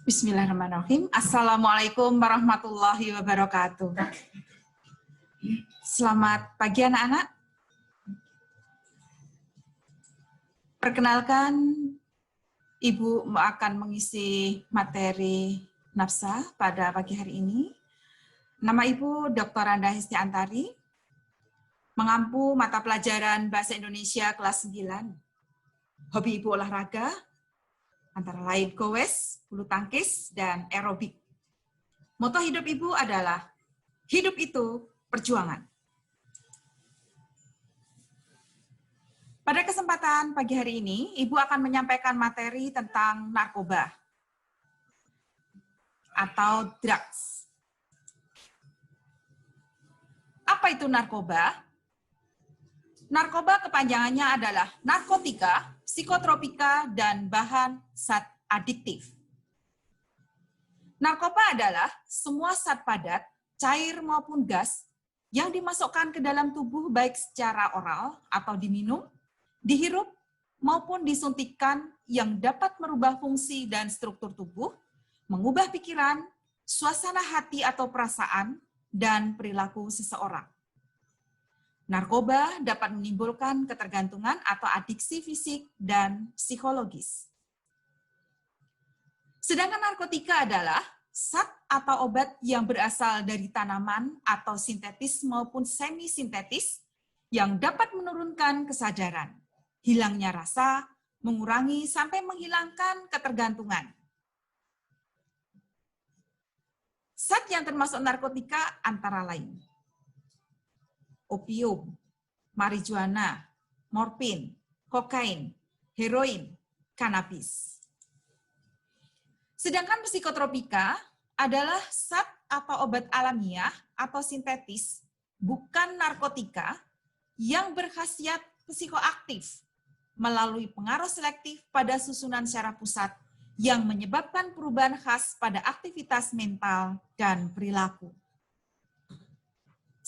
Bismillahirrahmanirrahim. Assalamualaikum warahmatullahi wabarakatuh. Selamat pagi anak-anak. Perkenalkan, Ibu akan mengisi materi nafsa pada pagi hari ini. Nama Ibu Dr. Randa Hesti Antari, mengampu mata pelajaran Bahasa Indonesia kelas 9. Hobi Ibu olahraga, antara lain goes, bulu tangkis, dan aerobik. Moto hidup Ibu adalah, hidup itu perjuangan. Pada kesempatan pagi hari ini, Ibu akan menyampaikan materi tentang narkoba atau drugs. Apa itu narkoba? Narkoba kepanjangannya adalah narkotika, psikotropika, dan bahan zat adiktif. Narkoba adalah semua zat padat, cair maupun gas, yang dimasukkan ke dalam tubuh baik secara oral atau diminum, dihirup, maupun disuntikkan yang dapat merubah fungsi dan struktur tubuh, mengubah pikiran, suasana hati atau perasaan, dan perilaku seseorang. Narkoba dapat menimbulkan ketergantungan atau adiksi fisik dan psikologis. Sedangkan narkotika adalah zat atau obat yang berasal dari tanaman atau sintetis maupun semi-sintetis yang dapat menurunkan kesadaran, hilangnya rasa, mengurangi sampai menghilangkan ketergantungan. Zat yang termasuk narkotika antara lain opium, marijuana, morfin, kokain, heroin, kanabis. Sedangkan psikotropika adalah zat atau obat alamiah atau sintetis, bukan narkotika, yang berkhasiat psikoaktif melalui pengaruh selektif pada susunan syaraf pusat yang menyebabkan perubahan khas pada aktivitas mental dan perilaku.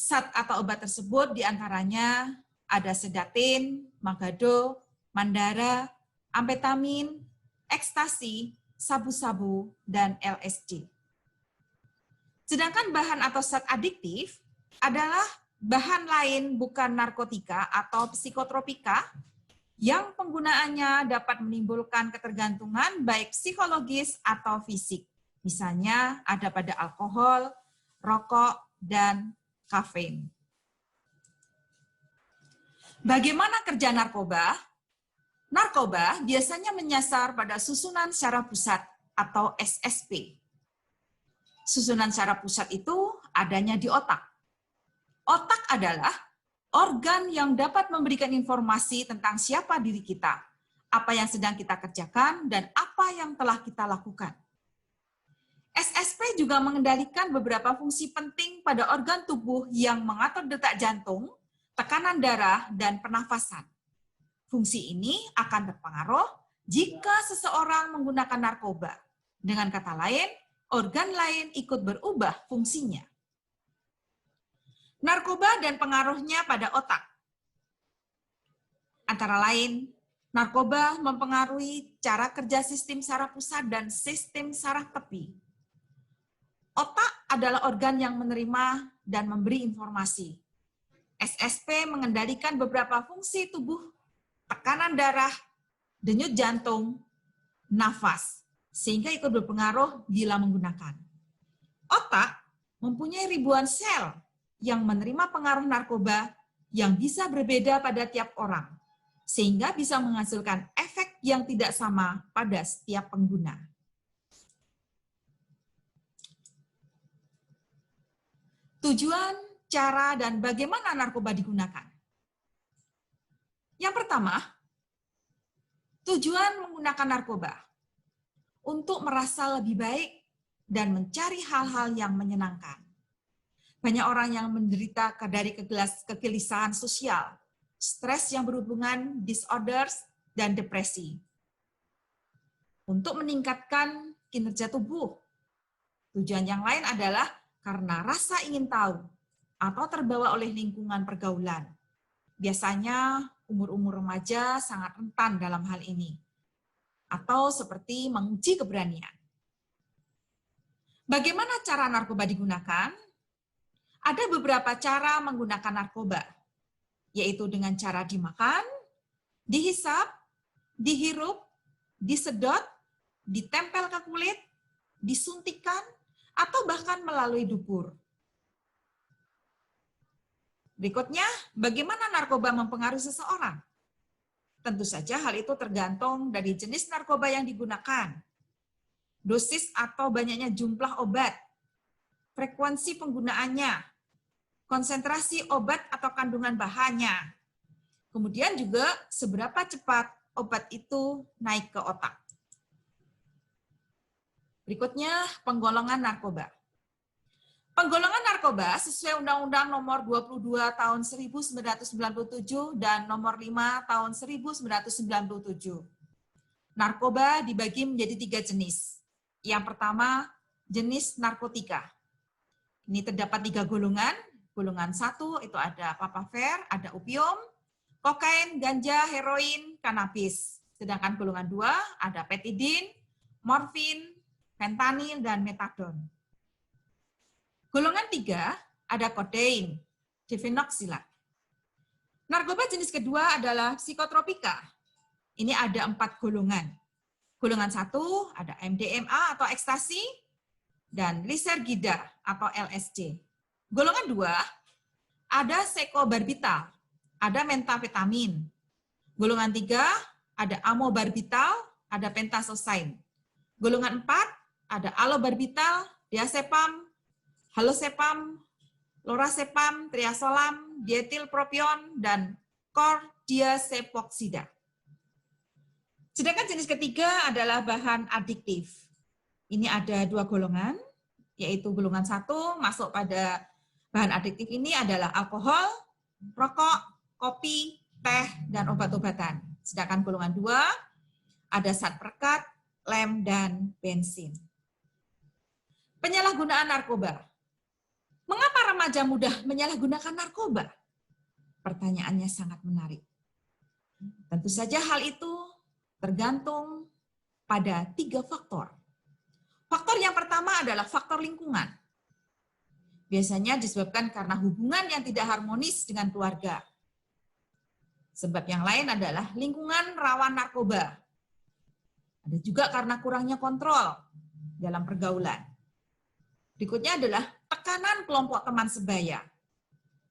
Zat atau obat tersebut diantaranya ada sedatin, magado, mandara, amfetamin, ekstasi, sabu-sabu, dan LSD. Sedangkan bahan atau zat adiktif adalah bahan lain bukan narkotika atau psikotropika yang penggunaannya dapat menimbulkan ketergantungan baik psikologis atau fisik. Misalnya ada pada alkohol, rokok, dan kafein. Bagaimana kerja narkoba? Narkoba biasanya menyasar pada susunan syaraf pusat atau SSP. Susunan syaraf pusat itu adanya di otak. Otak adalah organ yang dapat memberikan informasi tentang siapa diri kita, apa yang sedang kita kerjakan, dan apa yang telah kita lakukan. SSP juga mengendalikan beberapa fungsi penting pada organ tubuh yang mengatur detak jantung, tekanan darah, dan pernafasan. Fungsi ini akan terpengaruh jika seseorang menggunakan narkoba. Dengan kata lain, organ lain ikut berubah fungsinya. Narkoba dan pengaruhnya pada otak. Antara lain, narkoba mempengaruhi cara kerja sistem saraf pusat dan sistem saraf tepi. Otak adalah organ yang menerima dan memberi informasi. SSP mengendalikan beberapa fungsi tubuh, tekanan darah, denyut jantung, nafas, sehingga ikut berpengaruh bila menggunakan. Otak mempunyai ribuan sel yang menerima pengaruh narkoba yang bisa berbeda pada tiap orang, sehingga bisa menghasilkan efek yang tidak sama pada setiap pengguna. Tujuan, cara, dan bagaimana narkoba digunakan. Yang pertama, tujuan menggunakan narkoba untuk merasa lebih baik dan mencari hal-hal yang menyenangkan. Banyak orang yang menderita dari kegelisahan sosial, stres yang berhubungan disorders, dan depresi. Untuk meningkatkan kinerja tubuh. Tujuan yang lain adalah karena rasa ingin tahu atau terbawa oleh lingkungan pergaulan. Biasanya umur-umur remaja sangat rentan dalam hal ini. Atau seperti menguji keberanian. Bagaimana cara narkoba digunakan? Ada beberapa cara menggunakan narkoba, yaitu dengan cara dimakan, dihisap, dihirup, disedot, ditempel ke kulit, disuntikan, atau bahkan melalui dubur. Berikutnya, bagaimana narkoba mempengaruhi seseorang? Tentu saja hal itu tergantung dari jenis narkoba yang digunakan, dosis atau banyaknya jumlah obat, frekuensi penggunaannya, konsentrasi obat atau kandungan bahannya, kemudian juga seberapa cepat obat itu naik ke otak. Berikutnya, penggolongan narkoba. Penggolongan narkoba sesuai Undang-Undang Nomor 22 Tahun 1997 dan Nomor 5 Tahun 1997. Narkoba dibagi menjadi 3 jenis. Yang pertama, jenis narkotika. Ini terdapat 3 golongan. Golongan 1 itu ada papaver, ada opium, kokain, ganja, heroin, kanabis. Sedangkan golongan 2 ada petidin, morfin, fentanyl, dan metadon. Golongan 3 ada kodein, difenoksilat. Narkoba jenis kedua adalah psikotropika. Ini ada 4 golongan. Golongan 1 ada MDMA atau ekstasi, dan lisergida atau LSD. Golongan 2 ada sekobarbital, ada metafetamin. Golongan 3 ada amobarbital, ada pentazosain. Golongan 4 ada alobarbital, diazepam, halosepam, lorazepam, triazolam, dietilpropion, dan kordiazepoksida. Sedangkan jenis ketiga adalah bahan adiktif. Ini ada 2 golongan, yaitu golongan 1 masuk pada bahan adiktif ini adalah alkohol, rokok, kopi, teh, dan obat-obatan. Sedangkan golongan 2 ada zat perekat, lem, dan bensin. Penyalahgunaan narkoba. Mengapa remaja mudah menyalahgunakan narkoba? Pertanyaannya sangat menarik. Tentu saja hal itu tergantung pada 3 faktor. Faktor yang pertama adalah faktor lingkungan. Biasanya disebabkan karena hubungan yang tidak harmonis dengan keluarga. Sebab yang lain adalah lingkungan rawan narkoba. Ada juga karena kurangnya kontrol dalam pergaulan. Berikutnya adalah tekanan kelompok teman sebaya.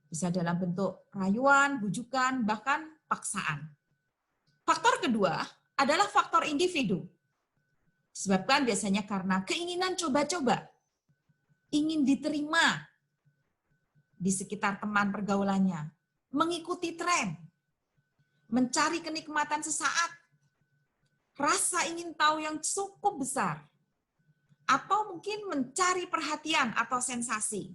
Bisa dalam bentuk rayuan, bujukan, bahkan paksaan. Faktor kedua adalah faktor individu. Disebabkan biasanya karena keinginan coba-coba, ingin diterima di sekitar teman pergaulannya, mengikuti tren, mencari kenikmatan sesaat, rasa ingin tahu yang cukup besar, atau mungkin mencari perhatian atau sensasi.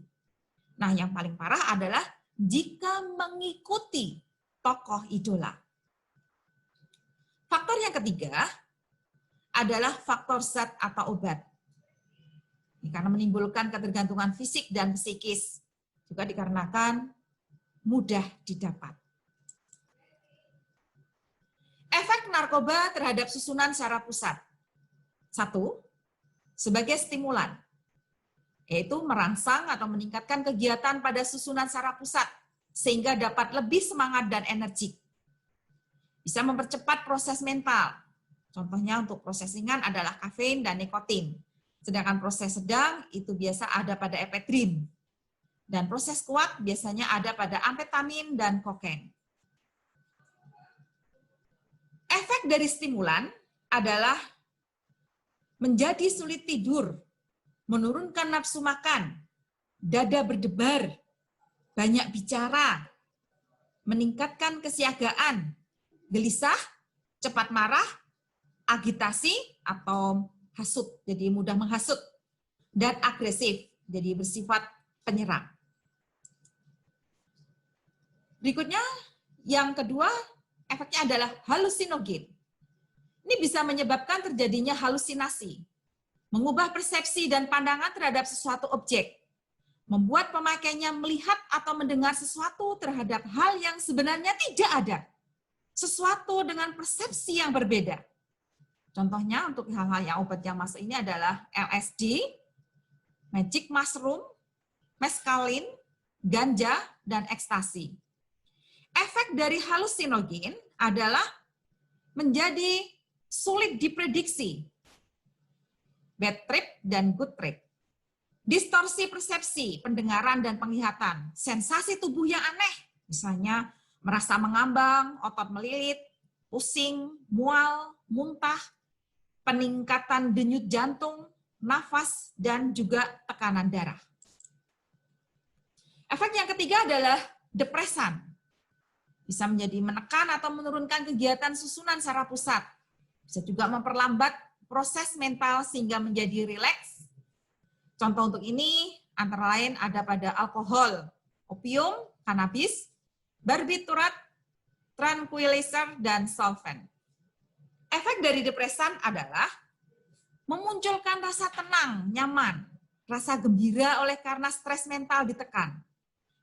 Nah, yang paling parah adalah jika mengikuti tokoh idola. Faktor yang ketiga adalah faktor zat atau obat. Ini karena menimbulkan ketergantungan fisik dan psikis, juga dikarenakan mudah didapat. Efek narkoba terhadap susunan secara pusat. 1. Sebagai stimulan, yaitu merangsang atau meningkatkan kegiatan pada susunan saraf pusat, sehingga dapat lebih semangat dan energik. Bisa mempercepat proses mental. Contohnya untuk proses ringan adalah kafein dan nikotin. Sedangkan proses sedang itu biasa ada pada epedrin. Dan proses kuat biasanya ada pada amfetamin dan kokain. Efek dari stimulan adalah menjadi sulit tidur, menurunkan nafsu makan, dada berdebar, banyak bicara, meningkatkan kesiagaan, gelisah, cepat marah, agitasi atau hasut, jadi mudah menghasut, dan agresif, jadi bersifat penyerang. Berikutnya, yang kedua, efeknya adalah halusinogen. Ini bisa menyebabkan terjadinya halusinasi, mengubah persepsi dan pandangan terhadap sesuatu objek, membuat pemakainya melihat atau mendengar sesuatu terhadap hal yang sebenarnya tidak ada, sesuatu dengan persepsi yang berbeda. Contohnya untuk hal-hal yang obat yang masuk ini adalah LSD, magic mushroom, meskalin, ganja, dan ekstasi. Efek dari halusinogen adalah menjadi sulit diprediksi, bad trip dan good trip. Distorsi persepsi, pendengaran dan penglihatan, sensasi tubuh yang aneh, misalnya merasa mengambang, otot melilit, pusing, mual, muntah, peningkatan denyut jantung, nafas, dan juga tekanan darah. Efek yang ketiga adalah depresan. Bisa menjadi menekan atau menurunkan kegiatan susunan secara pusat. Bisa juga memperlambat proses mental sehingga menjadi rileks. Contoh untuk ini antara lain ada pada alkohol, opium, kanabis, barbiturat, tranquilizer, dan solvent. Efek dari depresan adalah memunculkan rasa tenang, nyaman, rasa gembira oleh karena stres mental ditekan,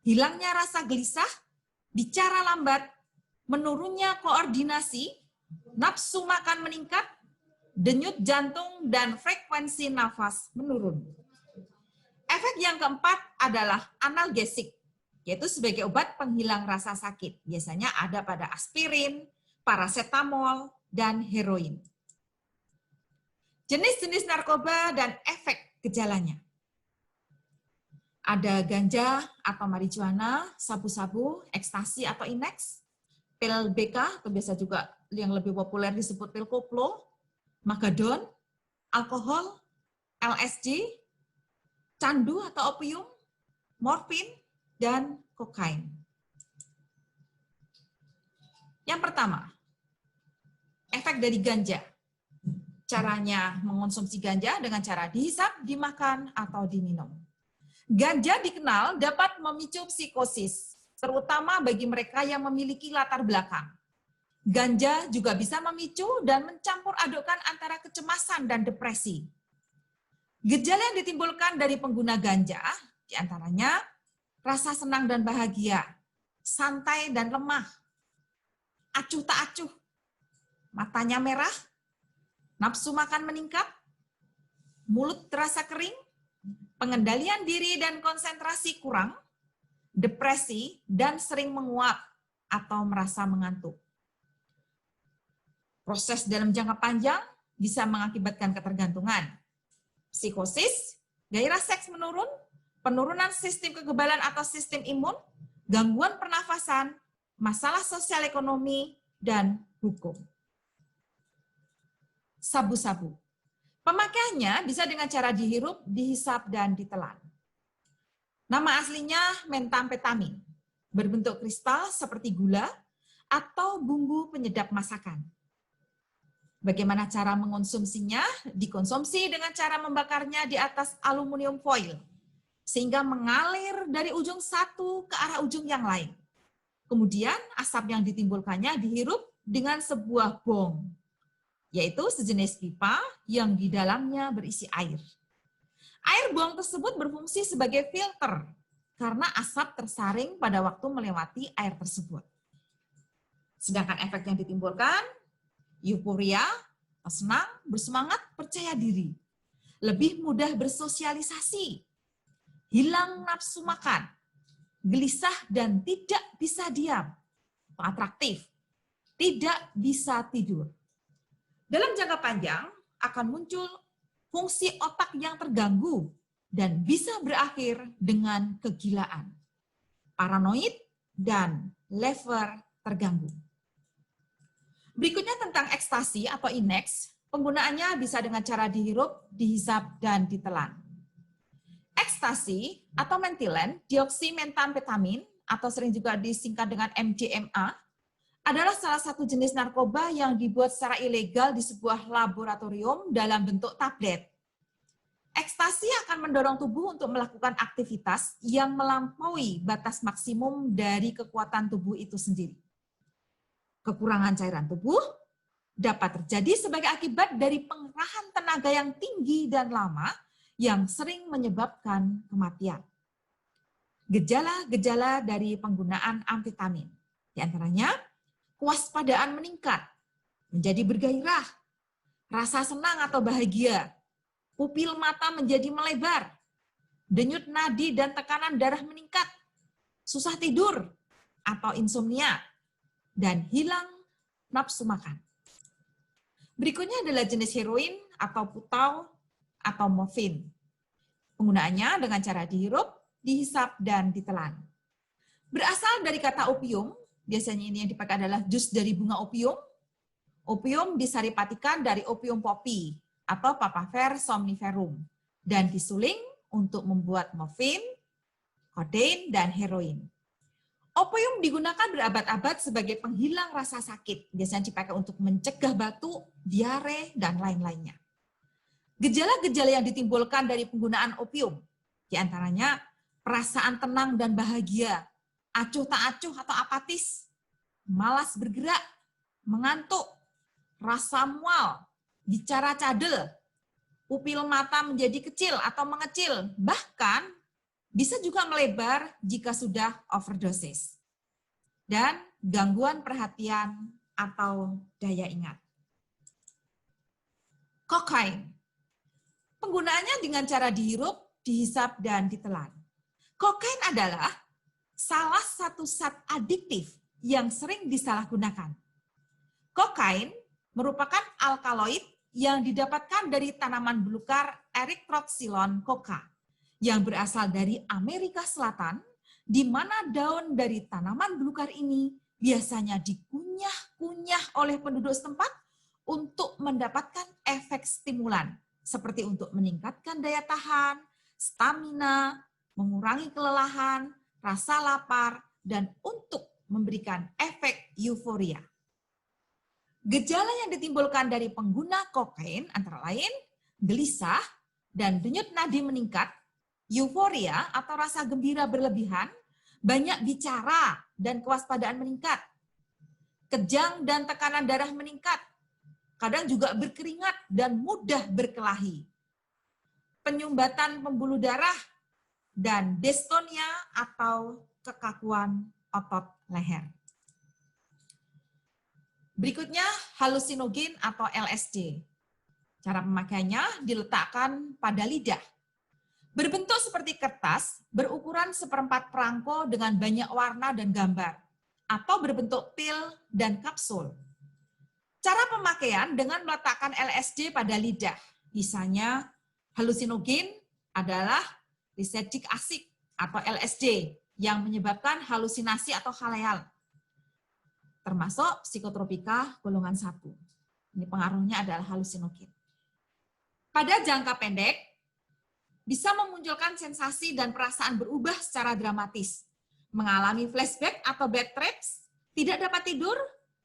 hilangnya rasa gelisah, bicara lambat, menurunnya koordinasi, nafsu makan meningkat, denyut jantung, dan frekuensi nafas menurun. Efek yang keempat adalah analgesik, yaitu sebagai obat penghilang rasa sakit. Biasanya ada pada aspirin, paracetamol, dan heroin. Jenis-jenis narkoba dan efek gejalanya. Ada ganja atau marijuana, sabu-sabu, ekstasi atau ineks, pil BK, atau biasa juga yang lebih populer disebut pil koplo, magadon, alkohol, LSD, candu atau opium, morfin, dan kokain. Yang pertama, efek dari ganja. Caranya mengonsumsi ganja dengan cara dihisap, dimakan, atau diminum. Ganja dikenal dapat memicu psikosis, terutama bagi mereka yang memiliki latar belakang. Ganja juga bisa memicu dan mencampur adukkan antara kecemasan dan depresi. Gejala yang ditimbulkan dari pengguna ganja, diantaranya rasa senang dan bahagia, santai dan lemah, acuh tak acuh, matanya merah, nafsu makan meningkat, mulut terasa kering, pengendalian diri dan konsentrasi kurang, depresi, dan sering menguap atau merasa mengantuk. Proses dalam jangka panjang bisa mengakibatkan ketergantungan, psikosis, gairah seks menurun, penurunan sistem kekebalan atau sistem imun, gangguan pernafasan, masalah sosial ekonomi, dan hukum. Sabu-sabu. Pemakaiannya bisa dengan cara dihirup, dihisap, dan ditelan. Nama aslinya methamphetamine, berbentuk kristal seperti gula atau bumbu penyedap masakan. Bagaimana cara mengonsumsinya? Dikonsumsi dengan cara membakarnya di atas aluminium foil, sehingga mengalir dari ujung satu ke arah ujung yang lain. Kemudian asap yang ditimbulkannya dihirup dengan sebuah bong, yaitu sejenis pipa yang di dalamnya berisi air. Air bong tersebut berfungsi sebagai filter, karena asap tersaring pada waktu melewati air tersebut. Sedangkan efek yang ditimbulkan, euforia, senang, bersemangat, percaya diri, lebih mudah bersosialisasi, hilang nafsu makan, gelisah dan tidak bisa diam, atraktif, tidak bisa tidur. Dalam jangka panjang akan muncul fungsi otak yang terganggu dan bisa berakhir dengan kegilaan, paranoid, dan lever terganggu. Berikutnya tentang ekstasi atau ineks, penggunaannya bisa dengan cara dihirup, dihisap, dan ditelan. Ekstasi atau mentilen, dioksimethamphetamine, atau sering juga disingkat dengan MDMA, adalah salah satu jenis narkoba yang dibuat secara ilegal di sebuah laboratorium dalam bentuk tablet. Ekstasi akan mendorong tubuh untuk melakukan aktivitas yang melampaui batas maksimum dari kekuatan tubuh itu sendiri. Kekurangan cairan tubuh dapat terjadi sebagai akibat dari pengerahan tenaga yang tinggi dan lama yang sering menyebabkan kematian. Gejala-gejala dari penggunaan amfetamin, di antaranya kewaspadaan meningkat, menjadi bergairah, rasa senang atau bahagia, pupil mata menjadi melebar, denyut nadi dan tekanan darah meningkat, susah tidur atau insomnia, dan hilang nafsu makan. Berikutnya adalah jenis heroin atau putau atau morfin. Penggunaannya dengan cara dihirup, dihisap, dan ditelan. Berasal dari kata opium, biasanya ini yang dipakai adalah jus dari bunga opium. Opium disaripatikan dari opium poppy atau Papaver somniferum dan disuling untuk membuat morfin, kodein, dan heroin. Opium digunakan berabad-abad sebagai penghilang rasa sakit, biasanya dipakai untuk mencegah batuk, diare, dan lain-lainnya. Gejala-gejala yang ditimbulkan dari penggunaan opium, diantaranya perasaan tenang dan bahagia, acuh tak acuh atau apatis, malas bergerak, mengantuk, rasa mual, bicara cadel, pupil mata menjadi kecil atau mengecil, bahkan bisa juga melebar jika sudah overdosis. Dan gangguan perhatian atau daya ingat. Kokain. Penggunaannya dengan cara dihirup, dihisap, dan ditelan. Kokain adalah salah satu zat adiktif yang sering disalahgunakan. Kokain merupakan alkaloid yang didapatkan dari tanaman belukar Erythrocylon coca yang berasal dari Amerika Selatan, di mana daun dari tanaman belukar ini biasanya dikunyah-kunyah oleh penduduk setempat untuk mendapatkan efek stimulan, seperti untuk meningkatkan daya tahan, stamina, mengurangi kelelahan, rasa lapar, dan untuk memberikan efek euforia. Gejala yang ditimbulkan dari pengguna kokain antara lain gelisah dan denyut nadi meningkat, euforia atau rasa gembira berlebihan, banyak bicara dan kewaspadaan meningkat, kejang dan tekanan darah meningkat, kadang juga berkeringat dan mudah berkelahi, penyumbatan pembuluh darah, dan dystonia atau kekakuan otot leher. Berikutnya, halusinogen atau LSD. Cara pemakaiannya diletakkan pada lidah. Berbentuk seperti kertas, berukuran seperempat perangko dengan banyak warna dan gambar, atau berbentuk pil dan kapsul. Cara pemakaian dengan meletakkan LSD pada lidah. Misalnya, halusinogen adalah lysergic acid atau LSD yang menyebabkan halusinasi atau khayal, termasuk psikotropika golongan 1. Ini pengaruhnya adalah halusinogen. Pada jangka pendek, bisa memunculkan sensasi dan perasaan berubah secara dramatis, mengalami flashback atau bad trips, tidak dapat tidur,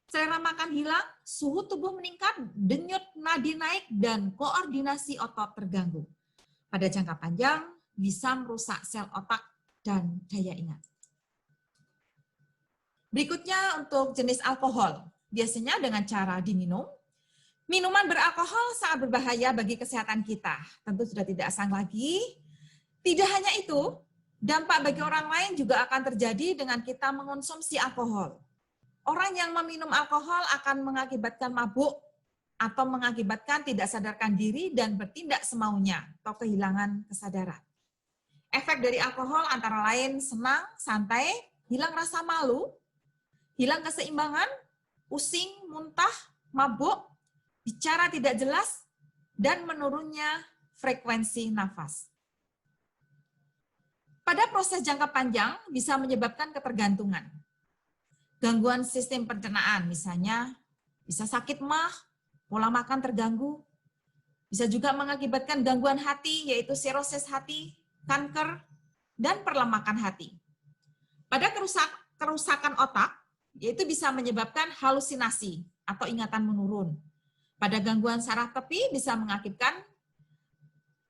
selera makan hilang, suhu tubuh meningkat, denyut nadi naik, dan koordinasi otot terganggu. Pada jangka panjang, bisa merusak sel otak dan daya ingat. Berikutnya untuk jenis alkohol, biasanya dengan cara diminum. Minuman beralkohol sangat berbahaya bagi kesehatan kita. Tentu sudah tidak asing lagi. Tidak hanya itu, dampak bagi orang lain juga akan terjadi dengan kita mengonsumsi alkohol. Orang yang meminum alkohol akan mengakibatkan mabuk atau mengakibatkan tidak sadarkan diri dan bertindak semaunya atau kehilangan kesadaran. Efek dari alkohol antara lain senang, santai, hilang rasa malu, hilang keseimbangan, pusing, muntah, mabuk, bicara tidak jelas, dan menurunnya frekuensi nafas. Pada proses jangka panjang bisa menyebabkan ketergantungan. Gangguan sistem pencernaan, misalnya bisa sakit mah, pola makan terganggu, bisa juga mengakibatkan gangguan hati, yaitu sirosis hati, kanker, dan perlemakan hati. Pada kerusakan otak, yaitu bisa menyebabkan halusinasi atau ingatan menurun. Pada gangguan saraf tepi bisa mengakibatkan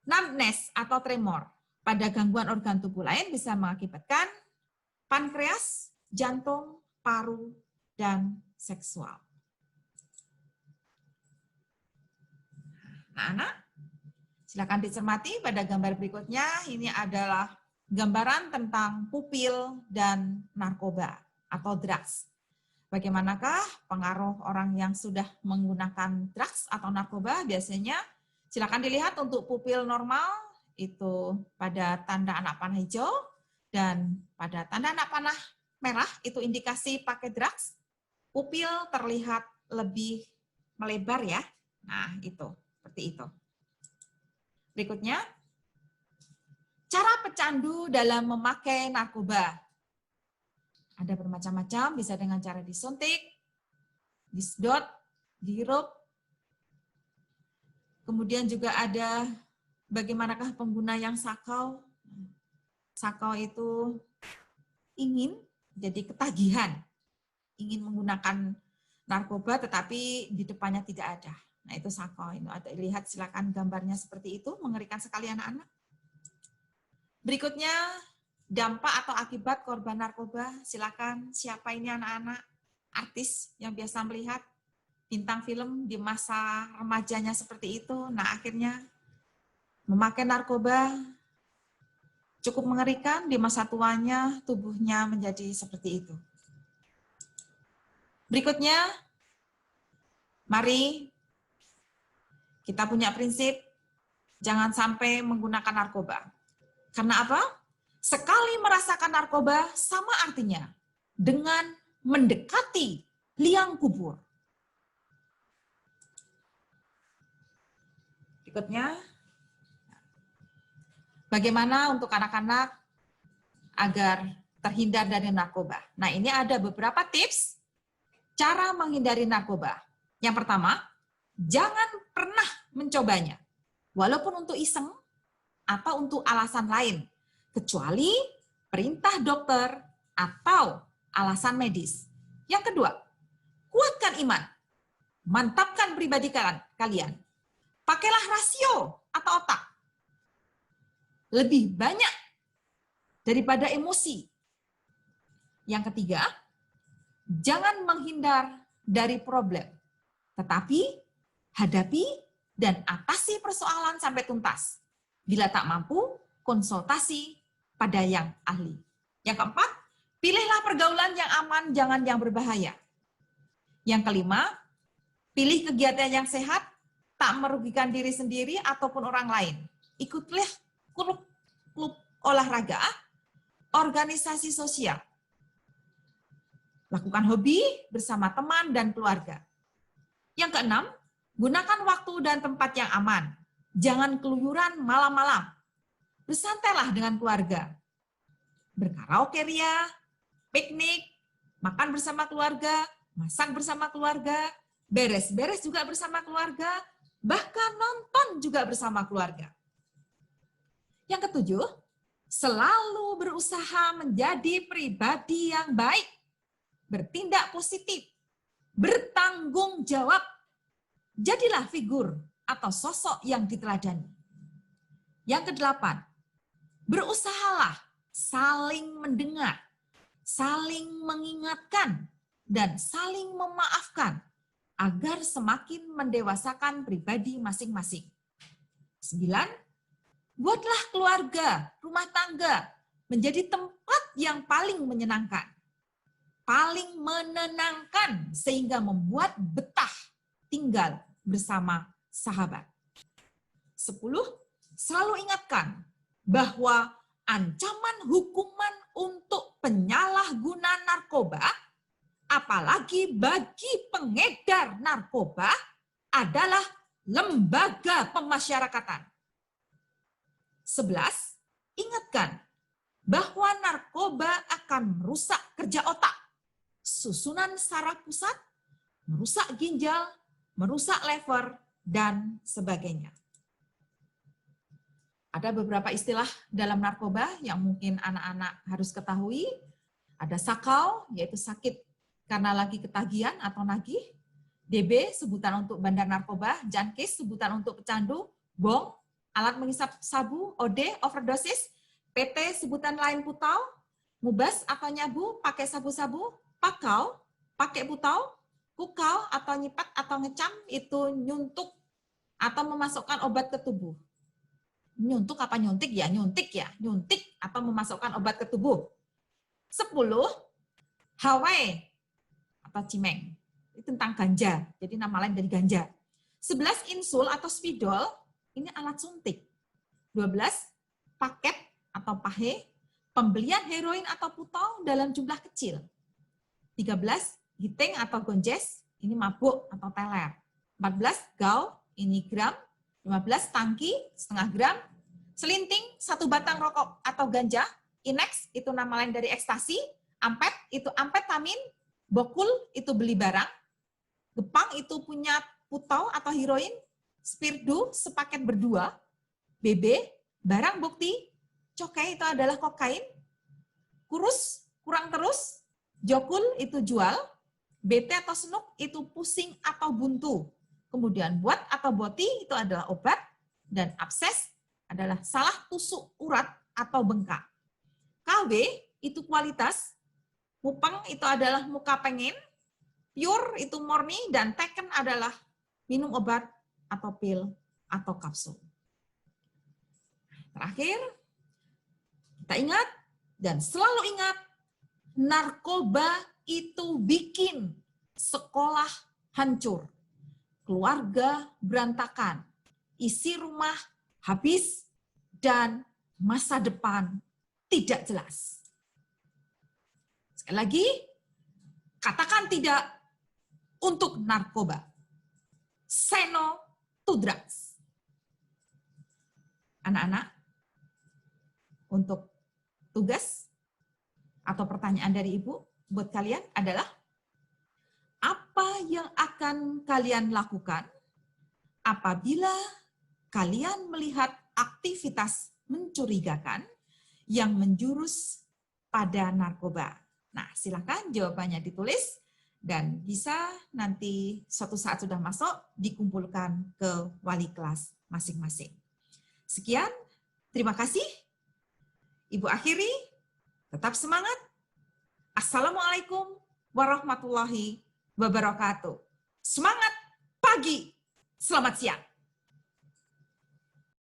numbness atau tremor. Pada gangguan organ tubuh lain bisa mengakibatkan pankreas, jantung, paru, dan seksual. Anak-anak, silakan dicermati pada gambar berikutnya. Ini adalah gambaran tentang pupil dan narkoba atau drugs. Bagaimanakah pengaruh orang yang sudah menggunakan drugs atau narkoba? Biasanya silakan dilihat untuk pupil normal, itu pada tanda anak panah hijau, dan pada tanda anak panah merah itu indikasi pakai drugs. Pupil terlihat lebih melebar ya. Nah, itu seperti itu. Berikutnya, cara pecandu dalam memakai narkoba. Ada bermacam-macam, bisa dengan cara disuntik, disedot, dihirup. Kemudian juga ada bagaimanakah pengguna yang sakau. Sakau itu ingin jadi ketagihan, ingin menggunakan narkoba tetapi di depannya tidak ada. Nah, itu sakau. Ini ada, lihat silakan gambarnya seperti itu, mengerikan sekali anak-anak. Berikutnya, dampak atau akibat korban narkoba. Silakan, siapa ini anak-anak? Artis yang biasa melihat bintang film di masa remajanya seperti itu. Nah, akhirnya memakai narkoba cukup mengerikan, di masa tuanya tubuhnya menjadi seperti itu. Berikutnya, mari kita punya prinsip jangan sampai menggunakan narkoba. Karena apa? Sekali merasakan narkoba sama artinya dengan mendekati liang kubur. Berikutnya, bagaimana untuk anak-anak agar terhindar dari narkoba. Nah, ini ada beberapa tips cara menghindari narkoba. Yang pertama, jangan pernah mencobanya, walaupun untuk iseng atau untuk alasan lain, kecuali perintah dokter atau alasan medis. Yang kedua, kuatkan iman, mantapkan pribadi kalian. Pakailah rasio atau otak. Lebih banyak daripada emosi. Yang ketiga, jangan menghindar dari problem, tetapi hadapi dan atasi persoalan sampai tuntas. Bila tak mampu, konsultasi pada yang ahli. Yang keempat, pilihlah pergaulan yang aman, jangan yang berbahaya. Yang kelima, pilih kegiatan yang sehat, tak merugikan diri sendiri ataupun orang lain. Ikutlah klub olahraga, organisasi sosial. Lakukan hobi bersama teman dan keluarga. Yang keenam, gunakan waktu dan tempat yang aman. Jangan keluyuran malam-malam. Bersantailah dengan keluarga. Berkaraoke ria, piknik, makan bersama keluarga, masak bersama keluarga, beres-beres juga bersama keluarga, bahkan nonton juga bersama keluarga. Yang ketujuh, selalu berusaha menjadi pribadi yang baik, bertindak positif, bertanggung jawab. Jadilah figur atau sosok yang diteladani. Yang kedelapan, berusahalah saling mendengar, saling mengingatkan, dan saling memaafkan agar semakin mendewasakan pribadi masing-masing. 9, buatlah keluarga, rumah tangga menjadi tempat yang paling menyenangkan, paling menenangkan sehingga membuat betah tinggal bersama sahabat. 10, selalu ingatkan bahwa ancaman hukuman untuk penyalahguna narkoba, apalagi bagi pengedar narkoba, adalah lembaga pemasyarakatan. 11, ingatkan bahwa narkoba akan merusak kerja otak, susunan saraf pusat, merusak ginjal, merusak lever, dan sebagainya. Ada beberapa istilah dalam narkoba yang mungkin anak-anak harus ketahui. Ada sakau, yaitu sakit karena lagi ketagihan atau nagih. DB, sebutan untuk bandar narkoba. Jankis, sebutan untuk pecandu. Bong, alat menghisap sabu. OD, overdosis. PT, sebutan lain putau. Mubas atau nyabu, pakai sabu-sabu. Pakau, pakai putau. Kukau atau nyipat atau ngecam, itu nyuntuk atau memasukkan obat ke tubuh. Nyuntuk apa nyuntik ya? Nyuntik ya. Nyuntik atau memasukkan obat ke tubuh. 10, Hawaii atau cimeng. Itu tentang ganja. Jadi nama lain dari ganja. 11, insul atau spidol. Ini alat suntik. 12. Paket atau pahe, pembelian heroin atau putau dalam jumlah kecil. 13. Giting atau gonjes, ini mabuk atau teler. 14. Gau, ini gram. 15. Tangki, setengah gram. Selinting, 1 batang rokok atau ganja. Inex, itu nama lain dari ekstasi. Ampet, itu amfetamin. Bokul, itu beli barang. Gepang, itu punya putau atau heroin. Spirdu, sepaket berdua. BB, barang bukti. Cokai, itu adalah kokain. Kurus, kurang terus. Jokul, itu jual. BT atau senuk, itu pusing atau buntu. Kemudian buat atau boti, itu adalah obat. Dan abses adalah salah tusuk urat atau bengkak. KW, itu kualitas. Mupeng, itu adalah muka pengen. Pure, itu murni. Dan teken adalah minum obat atau pil atau kapsul. Terakhir, kita ingat dan selalu ingat, narkoba itu bikin sekolah hancur, keluarga berantakan, isi rumah habis, dan masa depan tidak jelas. Sekali lagi, katakan tidak untuk narkoba. Say no to drugs. Anak-anak, untuk tugas atau pertanyaan dari Ibu buat kalian adalah, apa yang akan kalian lakukan apabila kalian melihat aktivitas mencurigakan yang menjurus pada narkoba? Nah, silakan jawabannya ditulis dan bisa nanti suatu saat sudah masuk dikumpulkan ke wali kelas masing-masing. Sekian, terima kasih. Ibu akhiri, tetap semangat. Assalamualaikum warahmatullahi wabarakatuh. Semangat pagi, selamat siang.